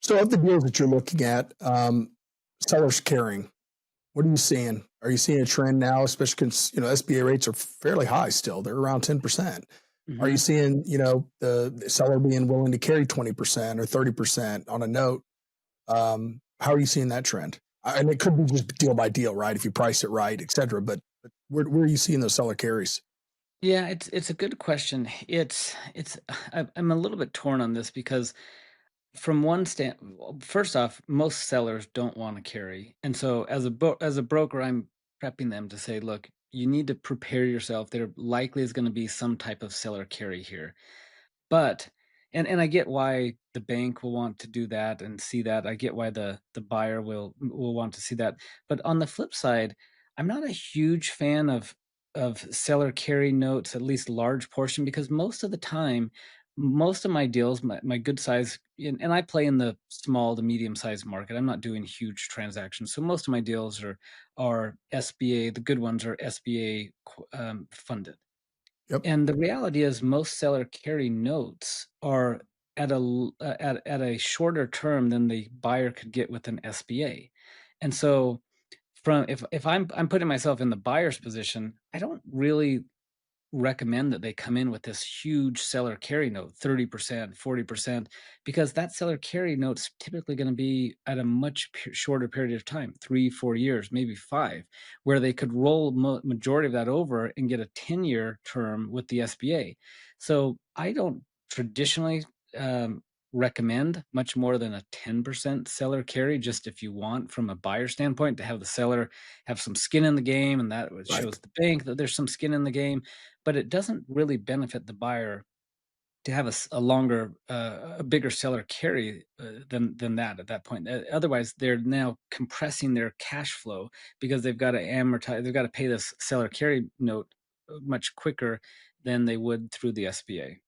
So of the deals that you're looking at, sellers carrying, what are you seeing? Are you seeing a trend now, especially because SBA rates are fairly high still? They're around 10%. Are you Mhm. seeing the seller being willing to carry 20% or 30% on a note? How are you seeing that trend? And it could be just deal by deal, right? If you price it right, et cetera. But where are you seeing those seller carries? Yeah, it's a good question. It's I'm a little bit torn on this because from one stand, well, first off, most sellers don't want to carry, and so as a broker, I'm prepping them to say, look, you need to prepare yourself. There likely is going to be some type of seller carry here, but and I get why the bank will want to do that and see that. I get why the buyer will want to see that. But on the flip side, I'm not a huge fan of seller carry notes, at least large portion, because most of the time, most of my deals, my good size, and I play in the small to medium sized market. I'm not doing huge transactions, so most of my deals are SBA. The good ones are SBA funded. Yep. And the reality is most seller carry notes are at a shorter term than the buyer could get with an SBA. And so from if I'm putting myself in the buyer's position, I don't really recommend that they come in with this huge seller carry note, 30%, 40%, because that seller carry note's typically going to be at a much shorter period of time, 3, 4 years, maybe 5, where they could roll majority of that over and get a 10-year term with the SBA. So I don't traditionally recommend much more than a 10% seller carry, just if you want from a buyer standpoint to have the seller have some skin in the game, and that Right. shows the bank that there's some skin in the game, but it doesn't really benefit the buyer to have a longer, a bigger seller carry, than that at that point. Otherwise, they're now compressing their cash flow because they've gotta pay this seller carry note, much quicker than they would through the SBA.